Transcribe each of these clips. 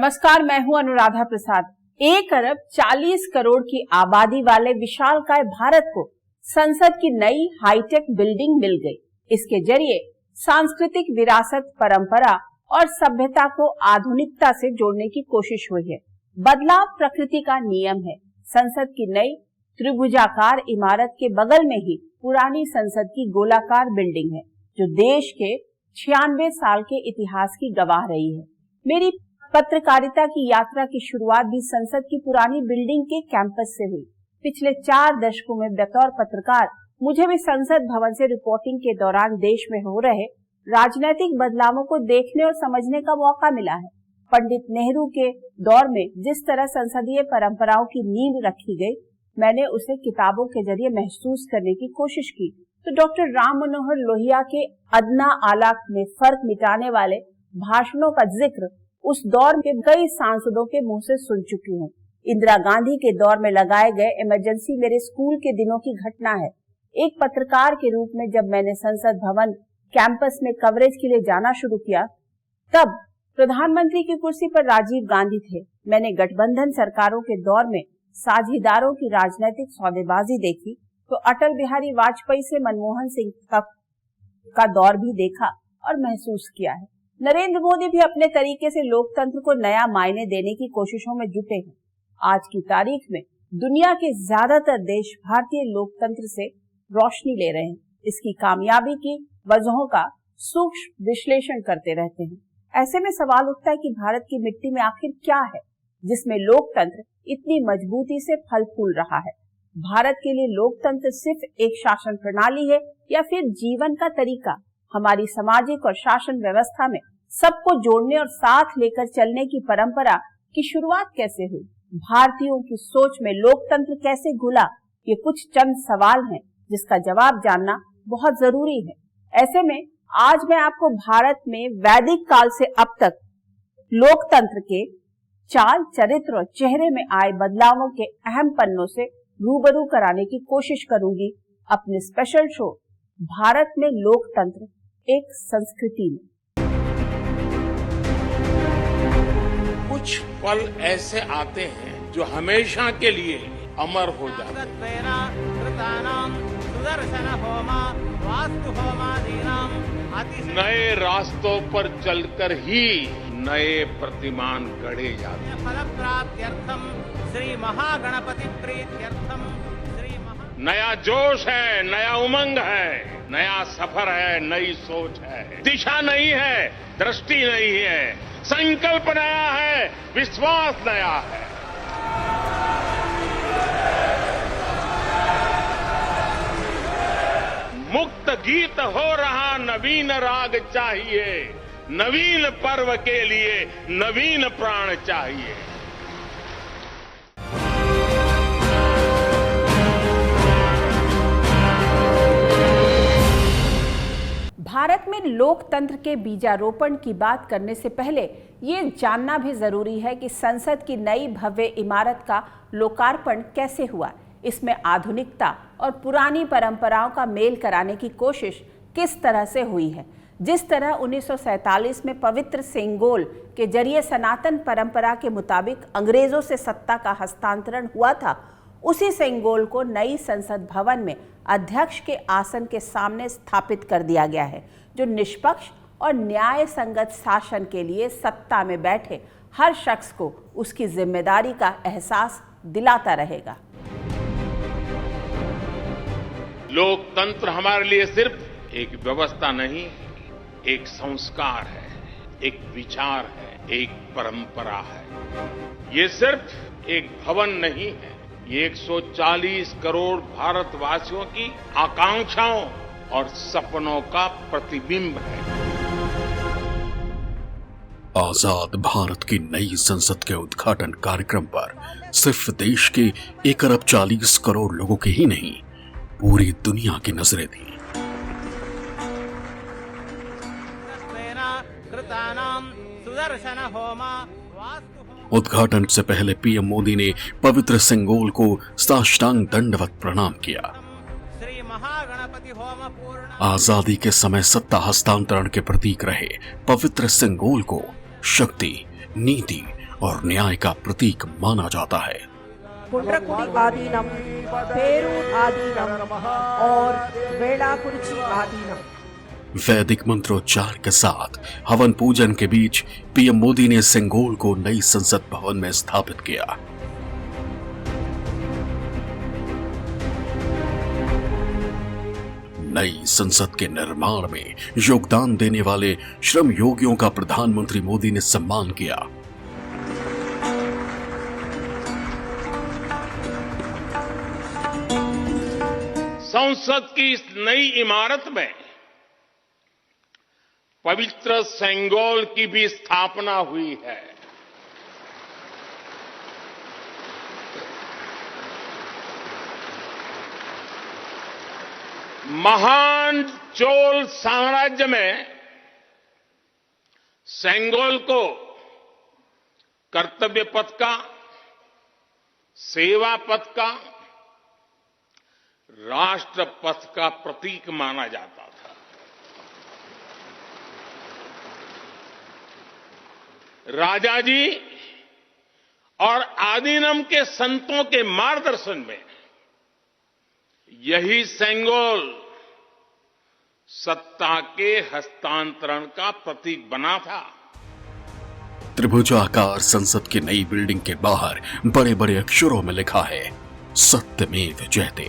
नमस्कार, मैं हूं अनुराधा प्रसाद। 1 अरब 40 करोड़ की आबादी वाले विशालकाय भारत को संसद की नई हाईटेक बिल्डिंग मिल गई। इसके जरिए सांस्कृतिक विरासत, परंपरा और सभ्यता को आधुनिकता से जोड़ने की कोशिश हुई है। बदलाव प्रकृति का नियम है। संसद की नई त्रिभुजाकार इमारत के बगल में ही पुरानी संसद की गोलाकार बिल्डिंग है, जो देश के 96 साल के इतिहास की गवाह रही है। मेरी पत्रकारिता की यात्रा की शुरुआत भी संसद की पुरानी बिल्डिंग के कैंपस से हुई। पिछले 4 दशकों में बतौर पत्रकार मुझे भी संसद भवन से रिपोर्टिंग के दौरान देश में हो रहे राजनीतिक बदलावों को देखने और समझने का मौका मिला है। पंडित नेहरू के दौर में जिस तरह संसदीय परंपराओं की नींव रखी गई, मैंने उसे किताबों के जरिए महसूस करने की कोशिश की। तो डॉक्टर राम मनोहर लोहिया के अदना आला में फर्क मिटाने वाले भाषणों का जिक्र उस दौर के कई सांसदों के मुंह से सुन चुकी हूँ। इंदिरा गांधी के दौर में लगाए गए इमरजेंसी मेरे स्कूल के दिनों की घटना है। एक पत्रकार के रूप में जब मैंने संसद भवन कैंपस में कवरेज के लिए जाना शुरू किया, तब प्रधानमंत्री की कुर्सी पर राजीव गांधी थे। मैंने गठबंधन सरकारों के दौर में साझेदारों की राजनीतिक सौदेबाजी देखी, तो अटल बिहारी वाजपेयी से मनमोहन सिंह का दौर भी देखा और महसूस किया है। नरेंद्र मोदी भी अपने तरीके से लोकतंत्र को नया मायने देने की कोशिशों में जुटे हैं। आज की तारीख में दुनिया के ज्यादातर देश भारतीय लोकतंत्र से रोशनी ले रहे हैं। इसकी कामयाबी की वजहों का सूक्ष्म विश्लेषण करते रहते हैं। ऐसे में सवाल उठता है कि भारत की मिट्टी में आखिर क्या है जिसमें लोकतंत्र इतनी मजबूती से फल फूल रहा है। भारत के लिए लोकतंत्र सिर्फ एक शासन प्रणाली है या फिर जीवन का तरीका? हमारी सामाजिक और शासन व्यवस्था में सबको जोड़ने और साथ लेकर चलने की परंपरा की शुरुआत कैसे हुई? भारतीयों की सोच में लोकतंत्र कैसे घुला? ये कुछ चंद सवाल हैं जिसका जवाब जानना बहुत जरूरी है। ऐसे में आज मैं आपको भारत में वैदिक काल से अब तक लोकतंत्र के चाल, चरित्र और चेहरे में आए बदलावों के अहम पन्नों से रूबरू कराने की कोशिश करूंगी अपने स्पेशल शो भारत में लोकतंत्र एक संस्कृति में। कुछ पल ऐसे आते हैं जो हमेशा के लिए अमर हो जाते हैं। नए रास्तों पर चलकर ही नए प्रतिमान गढ़े जाते हैं। फलप्राप्त्यर्थम श्री महागणपति प्रीत्यर्थम नया जोश है, नया उमंग है, नया सफर है, नई सोच है। दिशा नहीं है, दृष्टि नहीं है, संकल्प नया है, विश्वास नया है। मुक्त गीत हो रहा नवीन राग चाहिए, नवीन पर्व के लिए नवीन प्राण चाहिए। भारत में लोकतंत्र के बीजारोपण की बात करने से पहले ये जानना भी जरूरी है कि संसद की नई भव्य इमारत का लोकार्पण कैसे हुआ। इसमें आधुनिकता और पुरानी परंपराओं का मेल कराने की कोशिश किस तरह से हुई है। जिस तरह 1947 में पवित्र सेंगोल के जरिए सनातन परंपरा के मुताबिक अंग्रेजों से सत्ता का हस्तांतरण हुआ था, उसी सेंगोल को नई संसद भवन में अध्यक्ष के आसन के सामने स्थापित कर दिया गया है, जो निष्पक्ष और न्याय संगत शासन के लिए सत्ता में बैठे हर शख्स को उसकी जिम्मेदारी का एहसास दिलाता रहेगा। लोकतंत्र हमारे लिए सिर्फ एक व्यवस्था नहीं, एक संस्कार है, एक विचार है, एक परंपरा है। ये सिर्फ एक भवन नहीं है, ये 140 करोड़ भारतवासियों की आकांक्षाओं और सपनों का प्रतिबिंब है। आजाद भारत की नई संसद के उद्घाटन कार्यक्रम पर सिर्फ देश के 1 अरब 40 करोड़ लोगों की ही नहीं, पूरी दुनिया की नजरें थी। उद्घाटन से पहले पीएम मोदी ने पवित्र सेंगोल को साष्टांग दंडवत प्रणाम किया। आजादी के समय सत्ता हस्तांतरण के प्रतीक रहे पवित्र सेंगोल को शक्ति, नीति और न्याय का प्रतीक माना जाता है। कुंड्रकुडी आदीनम, पेरूर आदीनम और वेलाकुरिची आदीनम। वैदिक मंत्रोच्चार के साथ हवन पूजन के बीच पीएम मोदी ने सेंगोल को नई संसद भवन में स्थापित किया। नई संसद के निर्माण में योगदान देने वाले श्रम योगियों का प्रधानमंत्री मोदी ने सम्मान किया। संसद की इस नई इमारत में पवित्र सेंगोल की भी स्थापना हुई है। महान चोल साम्राज्य में सेंगोल को कर्तव्य पथ का, सेवा पथ का, राष्ट्र पथ का प्रतीक माना जाता था। राजा जी और आदीनम के संतों के मार्गदर्शन में यही सेंगोल सत्ता के हस्तांतरण का प्रतीक बना था। त्रिभुजाकार संसद की नई बिल्डिंग के बाहर बड़े बड़े अक्षरों में लिखा है, सत्यमेव जयते।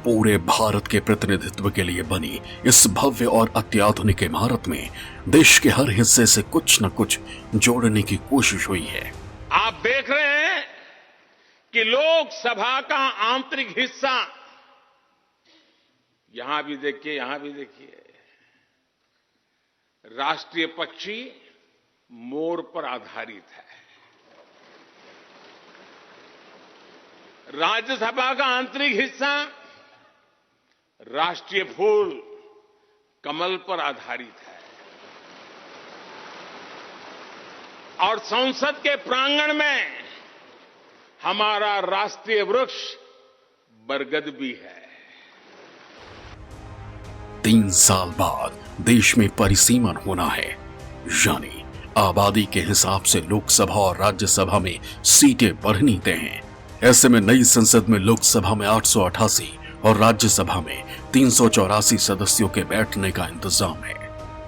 पूरे भारत के प्रतिनिधित्व के लिए बनी इस भव्य और अत्याधुनिक इमारत में देश के हर हिस्से से कुछ न कुछ जोड़ने की कोशिश हुई है। आप देख रहे हैं कि लोकसभा का आंतरिक हिस्सा, यहां भी देखिए, यहां भी देखिए, राष्ट्रीय पक्षी मोर पर आधारित है। राज्यसभा का आंतरिक हिस्सा राष्ट्रीय फूल कमल पर आधारित है और संसद के प्रांगण में हमारा राष्ट्रीय वृक्ष बरगद भी है। 3 साल बाद देश में परिसीमन होना है, यानी आबादी के हिसाब से लोकसभा और राज्यसभा में सीटें बढ़नी तय हैं। ऐसे में नई संसद में लोकसभा में 888 और राज्यसभा में 384 सदस्यों के बैठने का इंतजाम है।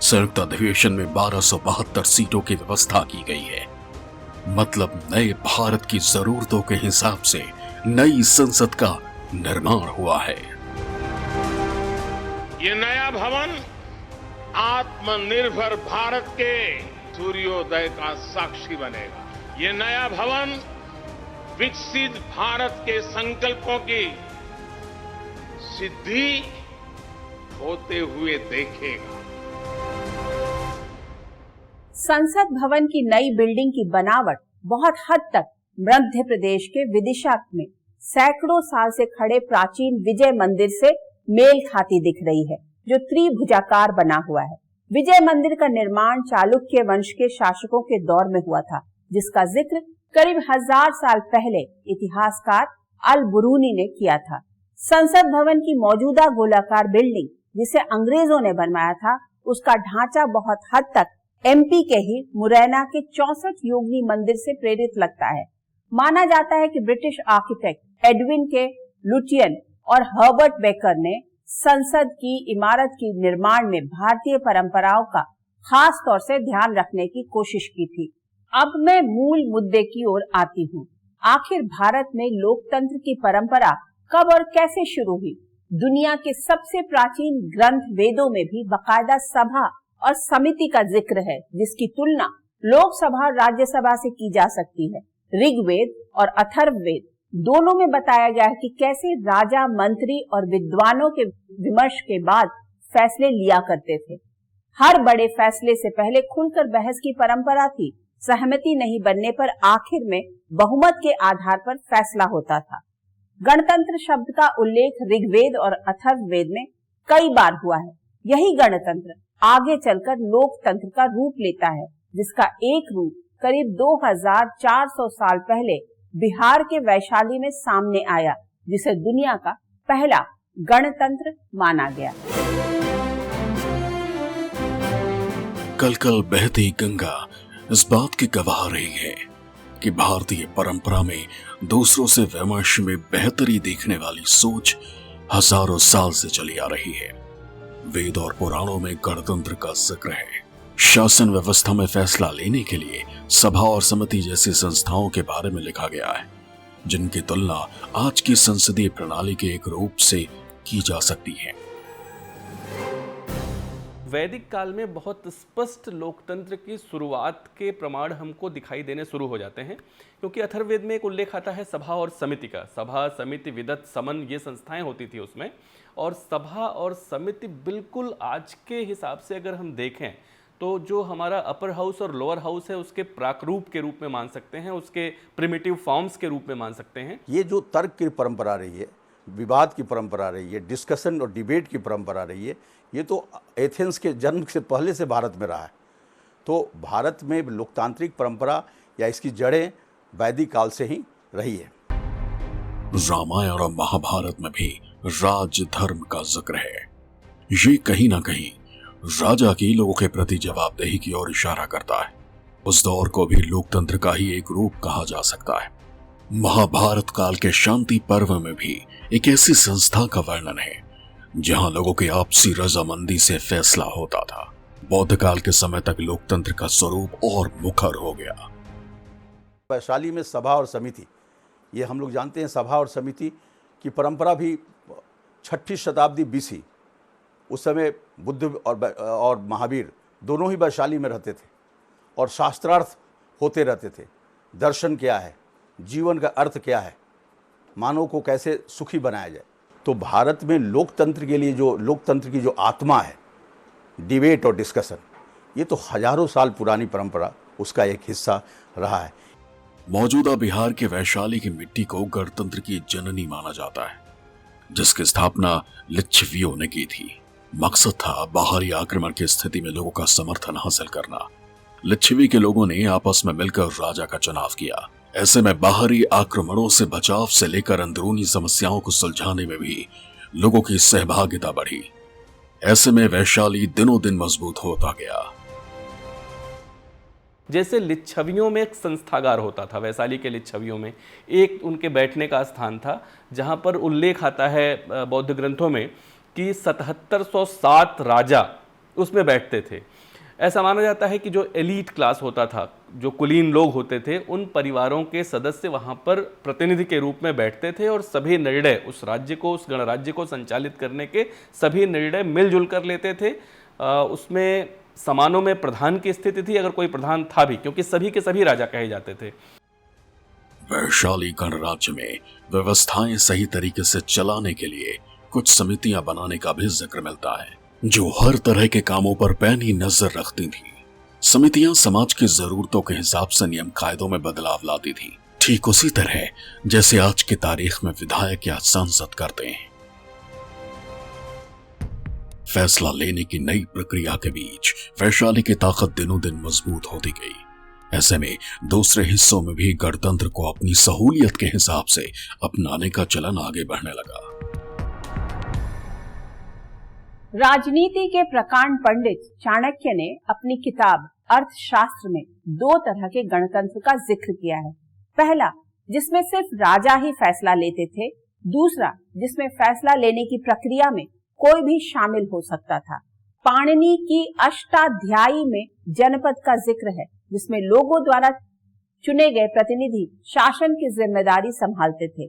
संयुक्त अधिवेशन में 1272 सीटों की व्यवस्था की गई है। मतलब नए भारत की जरूरतों के हिसाब से नई संसद का निर्माण हुआ है। ये नया भवन आत्मनिर्भर भारत के सूर्योदय का साक्षी बनेगा। ये नया भवन विकसित भारत के संकल्पों की सिद्धि होते हुए देखेगा। संसद भवन की नई बिल्डिंग की बनावट बहुत हद तक मध्य प्रदेश के विदिशा में सैकड़ों साल से खड़े प्राचीन विजय मंदिर से मेल खाती दिख रही है, जो त्रिभुजाकार बना हुआ है। विजय मंदिर का निर्माण चालुक्य वंश के शासकों के दौर में हुआ था, जिसका जिक्र करीब 1000 साल पहले इतिहासकार अल बुरूनी ने किया था। संसद भवन की मौजूदा गोलाकार बिल्डिंग, जिसे अंग्रेजों ने बनवाया था, उसका ढांचा बहुत हद तक एमपी के ही मुरैना के 64 योगिनी मंदिर से प्रेरित लगता है। माना जाता है कि ब्रिटिश आर्किटेक्ट एडविन के लुटियन और हर्बर्ट बेकर ने संसद की इमारत के निर्माण में भारतीय परंपराओं का खास तौर से ध्यान रखने की कोशिश की थी। अब मैं मूल मुद्दे की ओर आती हूँ। आखिर भारत में लोकतंत्र की परंपरा कब और कैसे शुरू हुई? दुनिया के सबसे प्राचीन ग्रंथ वेदों में भी बाकायदा सभा और समिति का जिक्र है, जिसकी तुलना लोकसभा और राज्यसभा से की जा सकती है। ऋग्वेद और अथर्ववेद दोनों में बताया गया है कि कैसे राजा, मंत्री और विद्वानों के विमर्श के बाद फैसले लिया करते थे। हर बड़े फैसले से पहले खुलकर बहस की परंपरा थी। सहमति नहीं बनने पर आखिर में बहुमत के आधार पर फैसला होता था। गणतंत्र शब्द का उल्लेख ऋग्वेद और अथर्ववेद में कई बार हुआ है। यही गणतंत्र आगे चलकर लोकतंत्र का रूप लेता है, जिसका एक रूप करीब 2400 साल पहले बिहार के वैशाली में सामने आया, जिसे दुनिया का पहला गणतंत्र माना गया। कल कल बहती गंगा इस बात की गवाह रही है कि भारतीय परंपरा में दूसरों से विमर्श में बेहतरी देखने वाली सोच हजारों साल से चली आ रही है। वेद और पुराणों में गणतंत्र का जिक्र है। शासन व्यवस्था में फैसला लेने के लिए सभा और समिति जैसी संस्थाओं के बारे में लिखा गया है, जिनकी तुलना आज की संसदीय प्रणाली के एक रूप से की जा सकती है। वैदिक काल में बहुत स्पष्ट लोकतंत्र की शुरुआत के प्रमाण हमको दिखाई देने शुरू हो जाते हैं, क्योंकि अथर्ववेद में एक उल्लेख आता है सभा और समिति का। सभा, समिति, विदत, समन, ये संस्थाएं होती थी उसमें। और सभा और समिति बिल्कुल आज के हिसाब से अगर हम देखें तो जो हमारा अपर हाउस और लोअर हाउस है उसके प्राकरूप के रूप में मान सकते हैं, उसके प्रिमिटिव फॉर्म्स के रूप में मान सकते हैं। ये जो तर्क की परंपरा रही है, विवाद की परंपरा रही है, डिस्कशन और डिबेट की परंपरा रही है, ये तो एथेंस के जन्म से पहले से भारत में रहा है। तो भारत में लोकतांत्रिक परंपरा या इसकी जड़ें वैदिक काल से ही रही है। रामायण और महाभारत में भी राज धर्म का जिक्र है। ये कहीं ना कहीं राजा की लोगों के प्रति जवाबदेही की ओर इशारा करता है। उस दौर को भी लोकतंत्र का ही एक रूप कहा जा सकता है। महाभारत काल के शांति पर्व में भी एक ऐसी संस्था का वर्णन है जहां लोगों की आपसी रजामंदी से फैसला होता था। बौद्ध काल के समय तक लोकतंत्र का स्वरूप और मुखर हो गया। वैशाली में सभा और समिति, ये हम लोग जानते हैं, सभा और समिति की परंपरा भी 6ठी शताब्दी BC, उस समय बुद्ध और महावीर दोनों ही वैशाली में रहते थे और शास्त्रार्थ होते रहते थे। दर्शन क्या है, जीवन का अर्थ क्या है, मानव को कैसे सुखी बनाया जाए। तो भारत में लोकतंत्र के लिए जो लोकतंत्र की जो आत्मा है, डिबेट और डिस्कशन, ये तो हजारों साल पुरानी परंपरा उसका एक हिस्सा रहा है। मौजूदा बिहार के वैशाली की मिट्टी को गणतंत्र की जननी माना जाता है, जिसकी स्थापना लिच्छवियों ने की थी। मकसद था बाहरी आक्रमण की स्थिति में लोगों का समर्थन हासिल करना। लिच्छवी के लोगों ने आपस में मिलकर राजा का चुनाव किया। ऐसे में बाहरी आक्रमणों से बचाव से लेकर अंदरूनी समस्याओं को सुलझाने में भी लोगों की सहभागिता बढ़ी। ऐसे में वैशाली दिनों दिन मजबूत होता गया। जैसे लिच्छवियों में एक संस्थागार होता था, वैशाली के लिच्छवियों में एक उनके बैठने का स्थान था, जहां पर उल्लेख आता है बौद्ध ग्रंथों में कि 7707 राजा उसमें बैठते थे। ऐसा माना जाता है कि जो एलीट क्लास होता था, जो कुलीन लोग होते थे, उन परिवारों के सदस्य वहां पर प्रतिनिधि के रूप में बैठते थे और सभी निर्णय उस राज्य को, उस गणराज्य को संचालित करने के सभी निर्णय मिलजुल कर लेते थे। उसमें समानों में प्रधान की स्थिति थी, अगर कोई प्रधान था भी, क्योंकि सभी के सभी राजा कहे जाते थे। वैशाली गणराज्य में व्यवस्थाएं सही तरीके से चलाने के लिए कुछ समितियां बनाने का भी जिक्र मिलता है, जो हर तरह के कामों पर पैनी नजर रखती थी। समितियां समाज की जरूरतों के हिसाब से नियम कायदों में बदलाव लाती थी, ठीक उसी तरह जैसे आज की तारीख में विधायक या सांसद करते हैं। फैसला लेने की नई प्रक्रिया के बीच वैशाली की ताकत दिनों दिन मजबूत होती गई। ऐसे में दूसरे हिस्सों में भी गणतंत्र को अपनी सहूलियत के हिसाब से अपनाने का चलन आगे बढ़ने लगा। राजनीति के प्रकांड पंडित चाणक्य ने अपनी किताब अर्थशास्त्र में 2 तरह के गणतंत्र का जिक्र किया है। पहला, जिसमें सिर्फ राजा ही फैसला लेते थे। दूसरा, जिसमें फैसला लेने की प्रक्रिया में कोई भी शामिल हो सकता था। पाणिनि की अष्टाध्यायी में जनपद का जिक्र है, जिसमें लोगों द्वारा चुने गए प्रतिनिधि शासन की जिम्मेदारी संभालते थे।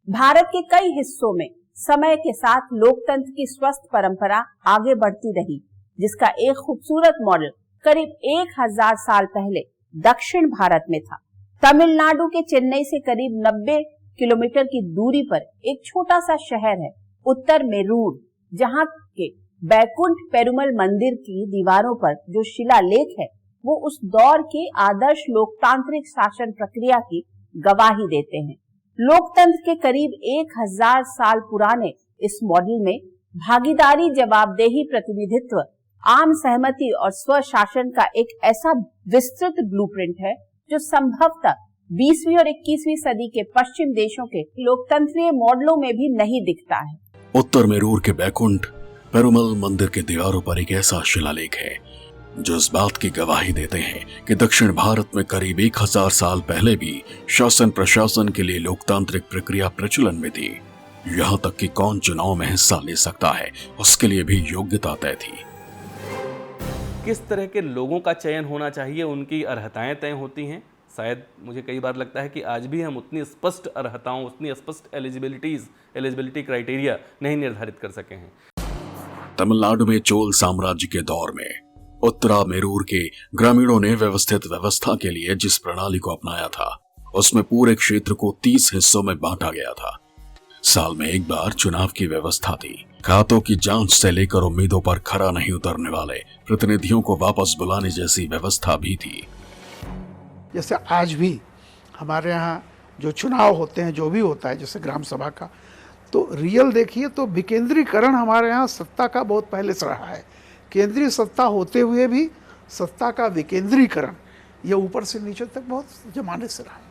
भारत के कई हिस्सों में समय के साथ लोकतंत्र की स्वस्थ परंपरा आगे बढ़ती रही, जिसका एक खूबसूरत मॉडल करीब 1000 साल पहले दक्षिण भारत में था। तमिलनाडु के चेन्नई से करीब 90 किलोमीटर की दूरी पर एक छोटा सा शहर है उत्तर मेरूर, जहां के बैकुंठ पेरुमल मंदिर की दीवारों पर जो शिलालेख है वो उस दौर के आदर्श लोकतांत्रिक शासन प्रक्रिया की गवाही देते हैं। लोकतंत्र के करीब 1000 साल पुराने इस मॉडल में भागीदारी, जवाबदेही, प्रतिनिधित्व, आम सहमति और स्वशासन का एक ऐसा विस्तृत ब्लूप्रिंट है जो संभवतः 20वीं और 21वीं सदी के पश्चिम देशों के लोकतंत्रीय मॉडलों में भी नहीं दिखता है। उत्तर मेरूर के बैकुंठ पेरुमल मंदिर के दीवारों पर एक ऐसा शिलालेख है जो इस बात की गवाही देते हैं कि दक्षिण भारत में करीब 1000 साल पहले भी शासन प्रशासन के लिए लोकतांत्रिक प्रक्रिया प्रचलन में थी। यहाँ तक कि कौन चुनाव में हिस्सा ले सकता है उसके लिए भी योग्यता तय थी। किस तरह के लोगों का चयन होना चाहिए, उनकी अर्हताएं तय होती हैं। शायद मुझे कई बार लगता है कि आज भी हम उतनी स्पष्ट अर्हताओं, उतनी स्पष्ट एलिजिबिलिटी क्राइटेरिया नहीं निर्धारित कर सके हैं। तमिलनाडु में चोल साम्राज्य के दौर में उत्तरा मेरूर के ग्रामीणों ने व्यवस्थित व्यवस्था के लिए जिस प्रणाली को अपनाया था उसमें पूरे क्षेत्र को 30 हिस्सों में बांटा गया था। साल में एक बार चुनाव की व्यवस्था थी। खातों की जांच से लेकर उम्मीदों पर खरा नहीं उतरने वाले प्रतिनिधियों को वापस बुलाने जैसी व्यवस्था भी थी। जैसे आज भी हमारे यहाँ जो चुनाव होते हैं, जो भी होता है जैसे ग्राम सभा का, तो रियल देखिए तो विकेंद्रीकरण हमारे यहाँ सत्ता का बहुत पहले से रहा है। केंद्रीय सत्ता होते हुए भी सत्ता का विकेंद्रीकरण ये ऊपर से नीचे तक बहुत जमाने से रहा है।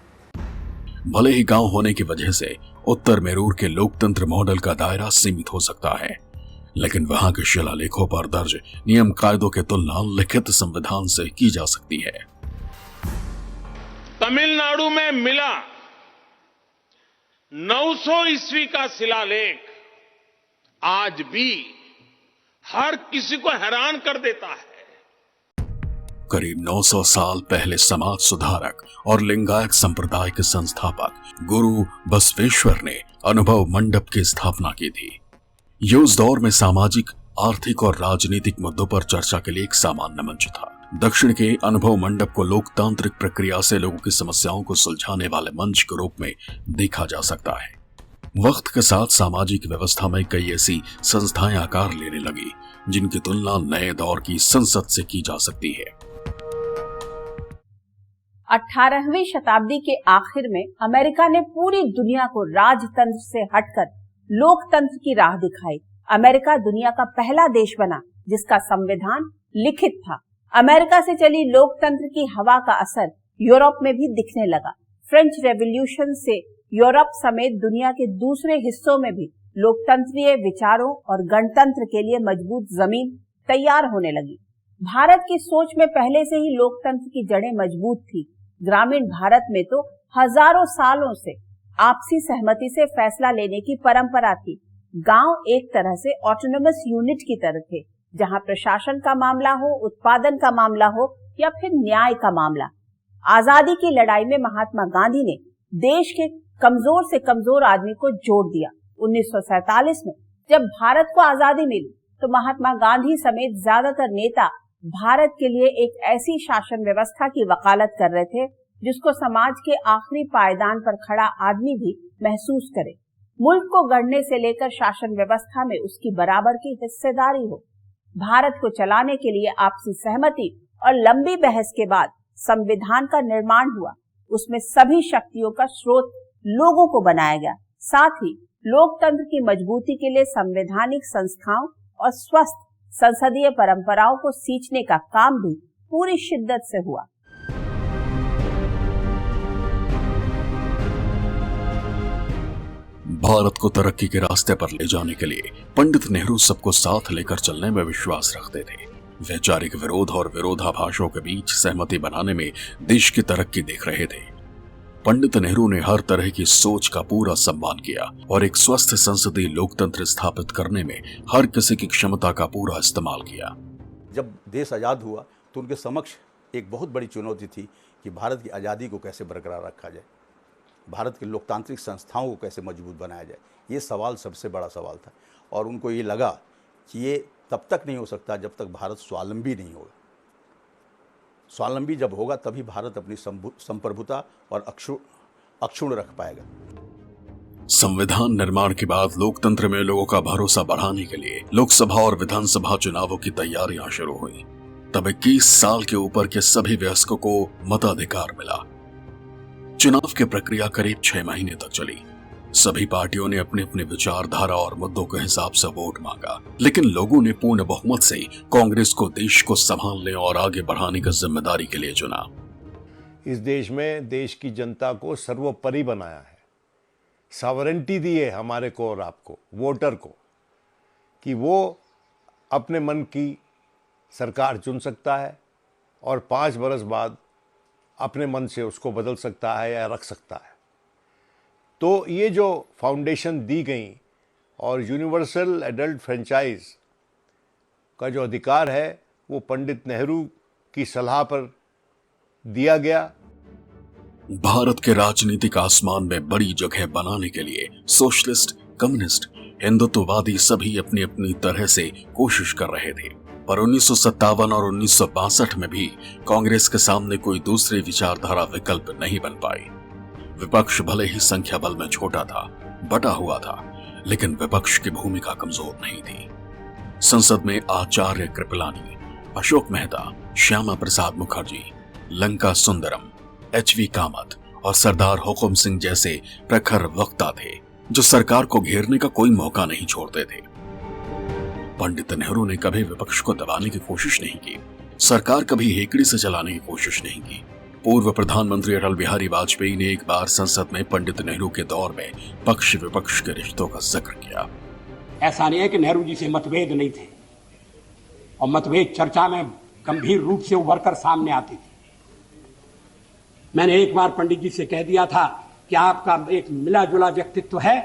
भले ही गांव होने की वजह से उत्तर मेरूर के लोकतंत्र मॉडल का दायरा सीमित हो सकता है, लेकिन वहां के शिलालेखों पर दर्ज नियम कायदों की तुलना लिखित संविधान से की जा सकती है। तमिलनाडु में मिला 900 ईस्वी का शिलालेख आज भी हर किसी को हैरान कर देता है। करीब 900 साल पहले समाज सुधारक और लिंगायत संप्रदाय के संस्थापक गुरु बसवेश्वर ने अनुभव मंडप की स्थापना की थी। ये उस दौर में सामाजिक, आर्थिक और राजनीतिक मुद्दों पर चर्चा के लिए एक सामान्य मंच था। दक्षिण के अनुभव मंडप को लोकतांत्रिक प्रक्रिया से लोगों की समस्याओं को सुलझाने वाले मंच के रूप में देखा जा सकता है। वक्त के साथ सामाजिक व्यवस्था में कई ऐसी संस्थाएं आकार लेने लगी जिनकी तुलना नए दौर की संसद से की जा सकती है। 18वीं शताब्दी के आखिर में अमेरिका ने पूरी दुनिया को राजतंत्र से हटकर लोकतंत्र की राह दिखाई। अमेरिका दुनिया का पहला देश बना जिसका संविधान लिखित था। अमेरिका से चली लोकतंत्र की हवा का असर यूरोप में भी दिखने लगा। फ्रेंच रेवोल्यूशन से यूरोप समेत दुनिया के दूसरे हिस्सों में भी लोकतंत्रीय विचारों और गणतंत्र के लिए मजबूत जमीन तैयार होने लगी। भारत की सोच में पहले से ही लोकतंत्र की जड़ें मजबूत थी। ग्रामीण भारत में तो हजारों सालों से आपसी सहमति से फैसला लेने की परंपरा थी। गांव एक तरह से ऑटोनोमस यूनिट की तरह थे, जहां प्रशासन का मामला हो, उत्पादन का मामला हो या फिर न्याय का मामला। आजादी की लड़ाई में महात्मा गांधी ने देश के कमजोर से कमजोर आदमी को जोड़ दिया। 1947 में जब भारत को आजादी मिली तो महात्मा गांधी समेत ज्यादातर नेता भारत के लिए एक ऐसी शासन व्यवस्था की वकालत कर रहे थे जिसको समाज के आखिरी पायदान पर खड़ा आदमी भी महसूस करे। मुल्क को गढ़ने से लेकर शासन व्यवस्था में उसकी बराबर की हिस्सेदारी हो। भारत को चलाने के लिए आपसी सहमति और लंबी बहस के बाद संविधान का निर्माण हुआ। उसमें सभी शक्तियों का स्रोत लोगों को बनाया गया। साथ ही लोकतंत्र की मजबूती के लिए संवैधानिक संस्थाओं और स्वस्थ संसदीय परंपराओं को सींचने का काम भी पूरी शिद्दत से हुआ। भारत को तरक्की के रास्ते पर ले जाने के लिए पंडित नेहरू सबको साथ लेकर चलने में विश्वास रखते थे। वैचारिक विरोध और विरोधाभासों के बीच सहमति बनाने में देश की तरक्की देख रहे थे। पंडित नेहरू ने हर तरह की सोच का पूरा सम्मान किया और एक स्वस्थ संसदीय लोकतंत्र स्थापित करने में हर किसी की क्षमता का पूरा इस्तेमाल किया। जब देश आज़ाद हुआ तो उनके समक्ष एक बहुत बड़ी चुनौती थी कि भारत की आज़ादी को कैसे बरकरार रखा जाए, भारत की लोकतांत्रिक संस्थाओं को कैसे मजबूत बनाया जाए। ये सवाल सबसे बड़ा सवाल था और उनको ये लगा कि ये तब तक नहीं हो सकता जब तक भारत स्वावलंबी नहीं होगा। स्वावलंबी जब होगा तभी भारत अपनी संप्रभुता और अक्षुण्ण रख पाएगा। संविधान निर्माण के बाद लोकतंत्र में लोगों का भरोसा बढ़ाने के लिए लोकसभा और विधानसभा चुनावों की तैयारियां शुरू हुई। तब 21 साल के ऊपर के सभी वयस्कों को मताधिकार मिला। चुनाव की प्रक्रिया करीब 6 महीने तक चली। सभी पार्टियों ने अपने अपने विचारधारा और मुद्दों के हिसाब से वोट मांगा, लेकिन लोगों ने पूर्ण बहुमत से कांग्रेस को देश को संभालने और आगे बढ़ाने की जिम्मेदारी के लिए चुना। इस देश में देश की जनता को सर्वोपरि बनाया है, सॉवरेंटी दी है हमारे को और आपको, वोटर को, कि वो अपने मन की सरकार चुन सकता है और 5 बरस बाद अपने मन से उसको बदल सकता है या रख सकता है। तो ये जो फाउंडेशन दी गई और यूनिवर्सल एडल्ट फ्रेंचाइज का जो अधिकार है वो पंडित नेहरू की सलाह पर दिया गया। भारत के राजनीतिक आसमान में बड़ी जगह बनाने के लिए सोशलिस्ट, कम्युनिस्ट, हिंदुत्ववादी सभी अपनी अपनी तरह से कोशिश कर रहे थे, पर 1957 और 1962 में भी कांग्रेस के सामने कोई दूसरी विचारधारा विकल्प नहीं बन पाई। विपक्ष भले ही संख्या बल में छोटा था, बटा हुआ था, लेकिन विपक्ष की भूमिका कमजोर नहीं थी। संसद में आचार्य कृपलानी, अशोक मेहता, श्यामा प्रसाद मुखर्जी, लंका सुंदरम, एच.वी. कामत और सरदार हुकुम सिंह जैसे प्रखर वक्ता थे जो सरकार को घेरने का कोई मौका नहीं छोड़ते थे। पंडित नेहरू ने कभी विपक्ष को दबाने की कोशिश नहीं की, सरकार कभी हेकड़ी से चलाने की कोशिश नहीं की। पूर्व प्रधानमंत्री अटल बिहारी वाजपेयी ने एक बार संसद में पंडित नेहरू के दौर में पक्ष विपक्ष के रिश्तों का जिक्र किया। ऐसा नहीं है कि नेहरू जी से मतभेद नहीं थे, और मतभेद चर्चा में गंभीर रूप से उभर कर सामने आती थी। मैंने एक बार पंडित जी से कह दिया था कि आपका एक मिला जुला व्यक्तित्व है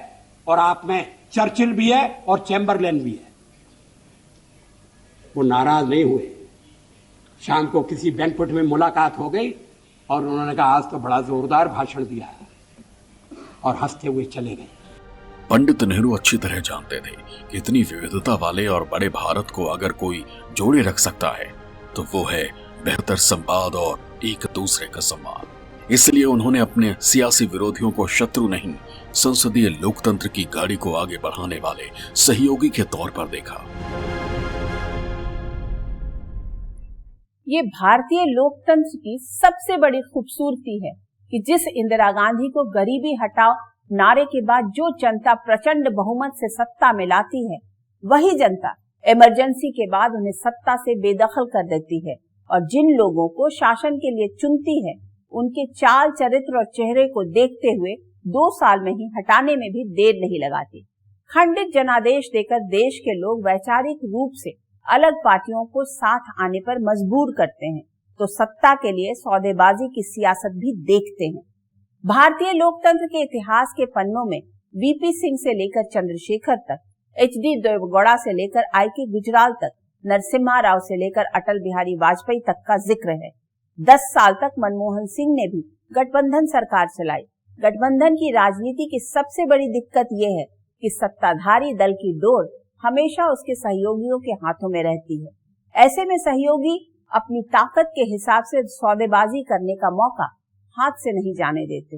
और आप में चर्चिल भी है और चैम्बरलेन भी है। वो नाराज नहीं हुए। शाम को किसी बैंक्वेट में मुलाकात हो गई और उन्होंने कहा आज तो बड़ा जोरदार भाषण दिया है, और हंसते हुए चले गए। पंडित नेहरू अच्छी तरह जानते थे कि इतनी विविधता वाले और बड़े भारत को अगर कोई जोड़े रख सकता है तो वो है बेहतर संवाद और एक दूसरे का सम्मान। इसलिए उन्होंने अपने सियासी विरोधियों को शत्रु नहीं, संसदीय लोकतंत्र की गाड़ी को आगे बढ़ाने वाले सहयोगी के तौर पर देखा। ये भारतीय लोकतंत्र की सबसे बड़ी खूबसूरती है कि जिस इंदिरा गांधी को गरीबी हटाओ नारे के बाद जो जनता प्रचंड बहुमत से सत्ता में लाती है, वही जनता इमरजेंसी के बाद उन्हें सत्ता से बेदखल कर देती है, और जिन लोगों को शासन के लिए चुनती है उनके चाल चरित्र और चेहरे को देखते हुए 2 साल में ही हटाने में भी देर नहीं लगाती। खंडित जनादेश देकर देश के लोग वैचारिक रूप से अलग पार्टियों को साथ आने पर मजबूर करते हैं, तो सत्ता के लिए सौदेबाजी की सियासत भी देखते हैं। भारतीय लोकतंत्र के इतिहास के पन्नों में वीपी सिंह से लेकर चंद्रशेखर तक, एच.डी. देवेगौड़ा से लेकर आई.के. गुजराल तक, नरसिम्हा राव से लेकर अटल बिहारी वाजपेयी तक का जिक्र है। 10 साल तक मनमोहन सिंह ने भी गठबंधन सरकार चलाई। गठबंधन की राजनीति की सबसे बड़ी दिक्कत यह है कि सत्ताधारी दल की डोर हमेशा उसके सहयोगियों के हाथों में रहती है। ऐसे में सहयोगी अपनी ताकत के हिसाब से सौदेबाजी करने का मौका हाथ से नहीं जाने देते।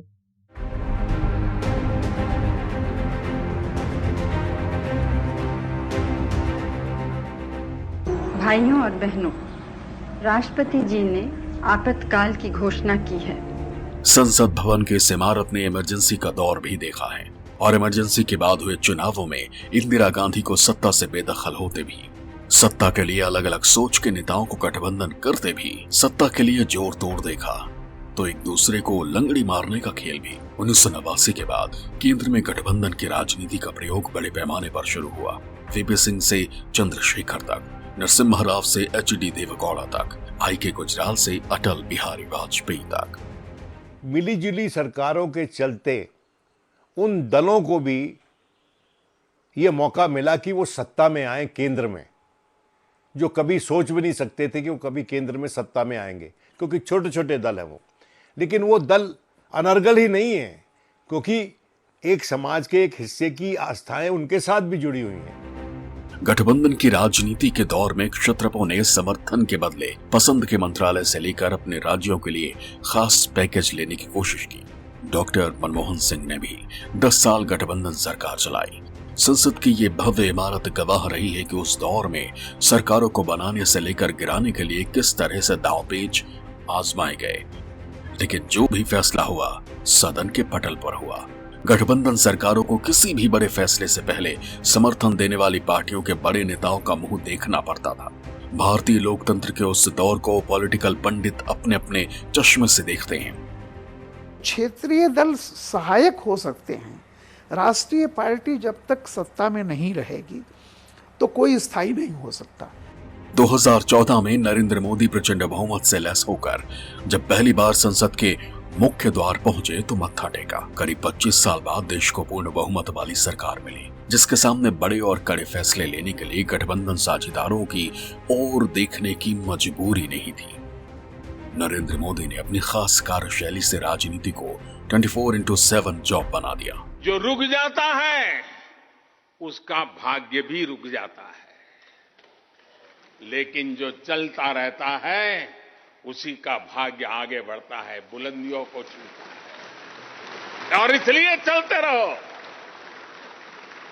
भाइयों और बहनों, राष्ट्रपति जी ने आपातकाल की घोषणा की है। संसद भवन की इस इमारत ने इमरजेंसी का दौर भी देखा है, और इमरजेंसी के बाद हुए चुनावों में इंदिरा गांधी को सत्ता से बेदखल होते भी, सत्ता के लिए अलग अलग सोच के नेताओं को गठबंधन करते भी, सत्ता के लिए जोर तोड़ देखा तो एक दूसरे को लंगड़ी मारने का खेल भी। 1989 के बाद केंद्र में गठबंधन की राजनीति का प्रयोग बड़े पैमाने पर शुरू हुआ। वीपी सिंह से चंद्रशेखर तक, नरसिम्हा राव से एच.डी. देवेगौड़ा तक, आई.के. गुजराल से अटल बिहारी वाजपेयी तक। मिलीजुली सरकारों के चलते उन दलों को भी ये मौका मिला कि वो सत्ता में आए केंद्र में, जो कभी सोच भी नहीं सकते थे कि वो कभी केंद्र में सत्ता में आएंगे, क्योंकि छोटे छोटे दल हैं वो। लेकिन वो दल अनर्गल ही नहीं है, क्योंकि एक समाज के एक हिस्से की आस्थाएं उनके साथ भी जुड़ी हुई हैं। गठबंधन की राजनीति के दौर में क्षत्रपों ने समर्थन के बदले पसंद के मंत्रालय से लेकर अपने राज्यों के लिए खास पैकेज लेने की कोशिश की। डॉक्टर मनमोहन सिंह ने भी 10 साल गठबंधन सरकार चलाई। संसद की ये भव्य इमारत गवाह रही है कि उस दौर में सरकारों को बनाने से लेकर गिराने के लिए किस तरह से दांवपेच आजमाए गए, लेकिन जो भी फैसला हुआ सदन के पटल पर हुआ। गठबंधन सरकारों को किसी भी बड़े फैसले से पहले समर्थन देने वाली पार्टियों के बड़े नेताओं का मुंह देखना पड़ता था। भारतीय लोकतंत्र के उस दौर को पॉलिटिकल पंडित अपने अपने चश्मे से देखते हैं। क्षेत्रीय दल सहायक हो सकते हैं, राष्ट्रीय पार्टी जब तक सत्ता में नहीं रहेगी तो कोई स्थायी नहीं हो सकता। 2014 में नरेंद्र मोदी प्रचंड बहुमत से लैस होकर जब पहली बार संसद के मुख्य द्वार पहुंचे तो मत्था टेका। करीब 25 साल बाद देश को पूर्ण बहुमत वाली सरकार मिली, जिसके सामने बड़े और कड़े फैसले लेने के लिए गठबंधन साझेदारों की ओर देखने की मजबूरी नहीं थी। नरेंद्र मोदी ने अपनी खास कार्यशैली से राजनीति को 24/7 जॉब बना दिया। जो रुक जाता है उसका भाग्य भी रुक जाता है, लेकिन जो चलता रहता है उसी का भाग्य आगे बढ़ता है, बुलंदियों को छूता है। और इसलिए चलते रहो,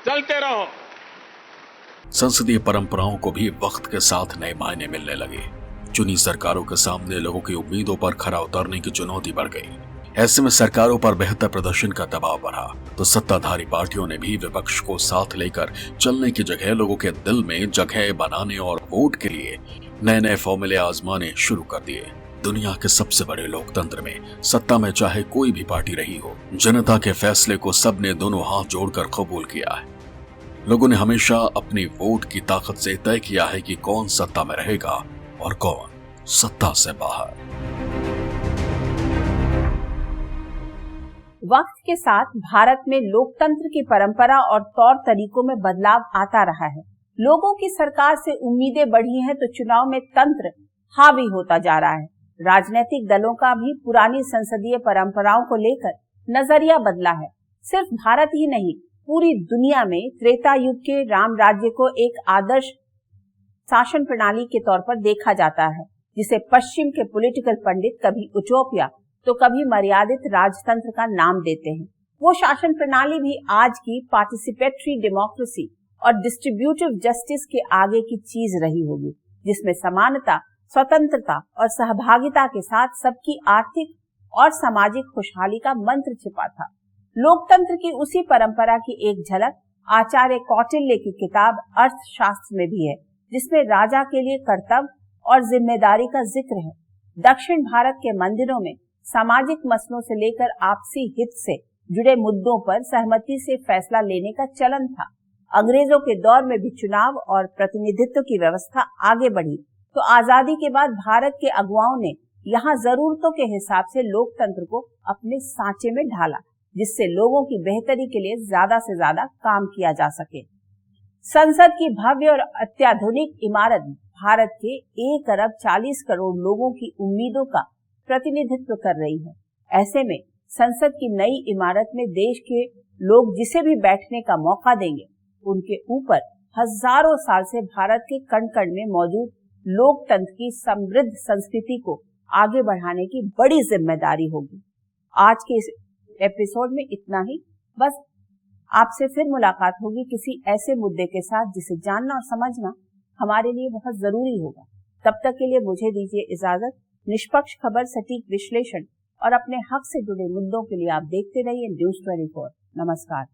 चलते रहो। संसदीय परंपराओं को भी वक्त के साथ नए मायने मिलने लगे। चुनी सरकारों के सामने लोगों की उम्मीदों पर खरा उतरने की चुनौती बढ़ गई। ऐसे में सरकारों पर बेहतर प्रदर्शन का दबाव बढ़ा तो सत्ताधारी पार्टियों ने भी विपक्ष को साथ लेकर चलने की जगह लोगों के दिल में जगह बनाने और वोट के लिए नए नए फॉर्मूले आजमाने शुरू कर दिए। दुनिया के सबसे बड़े लोकतंत्र में सत्ता में चाहे कोई भी पार्टी रही हो, जनता के फैसले को सबने दोनों हाथ जोड़कर कबूल किया है। लोगों ने हमेशा अपनी वोट की ताकत से तय किया है कि कौन सत्ता में रहेगा और कौन सत्ता से बाहर। वक्त के साथ भारत में लोकतंत्र की परंपरा और तौर तरीकों में बदलाव आता रहा है। लोगों की सरकार से उम्मीदें बढ़ी हैं तो चुनाव में तंत्र हावी होता जा रहा है। राजनीतिक दलों का भी पुरानी संसदीय परंपराओं को लेकर नजरिया बदला है। सिर्फ भारत ही नहीं, पूरी दुनिया में त्रेता युग के राम राज्य को एक आदर्श शासन प्रणाली के तौर पर देखा जाता है, जिसे पश्चिम के पॉलिटिकल पंडित कभी उटोपिया तो कभी मर्यादित राजतंत्र का नाम देते हैं। वो शासन प्रणाली भी आज की पार्टिसिपेटरी डेमोक्रेसी और डिस्ट्रीब्यूटिव जस्टिस के आगे की चीज रही होगी, जिसमें समानता, स्वतंत्रता और सहभागिता के साथ सबकी आर्थिक और सामाजिक खुशहाली का मंत्र छिपा था। लोकतंत्र की उसी परंपरा की एक झलक आचार्य कौटिल्य की किताब अर्थशास्त्र में भी है, जिसमें राजा के लिए कर्तव्य और जिम्मेदारी का जिक्र है। दक्षिण भारत के मंदिरों में सामाजिक मसलों से लेकर आपसी हित से जुड़े मुद्दों पर सहमति से फैसला लेने का चलन था। अंग्रेजों के दौर में भी चुनाव और प्रतिनिधित्व की व्यवस्था आगे बढ़ी तो आजादी के बाद भारत के अगुवाओं ने यहाँ जरूरतों के हिसाब से लोकतंत्र को अपने सांचे में ढाला, जिससे लोगों की बेहतरी के लिए ज्यादा से ज्यादा काम किया जा सके। संसद की भव्य और अत्याधुनिक इमारत भारत के 1 अरब 40 करोड़ लोगों की उम्मीदों का प्रतिनिधित्व कर रही है। ऐसे में संसद की नई इमारत में देश के लोग जिसे भी बैठने का मौका देंगे, उनके ऊपर हजारों साल से भारत के कण कण में मौजूद लोकतंत्र की समृद्ध संस्कृति को आगे बढ़ाने की बड़ी जिम्मेदारी होगी। आज के इस एपिसोड में इतना ही। बस आपसे फिर मुलाकात होगी किसी ऐसे मुद्दे के साथ जिसे जानना और समझना हमारे लिए बहुत जरूरी होगा। तब तक के लिए मुझे दीजिए इजाजत। निष्पक्ष खबर, सटीक विश्लेषण और अपने हक से जुड़े मुद्दों के लिए आप देखते रहिए न्यूज़ 24। नमस्कार।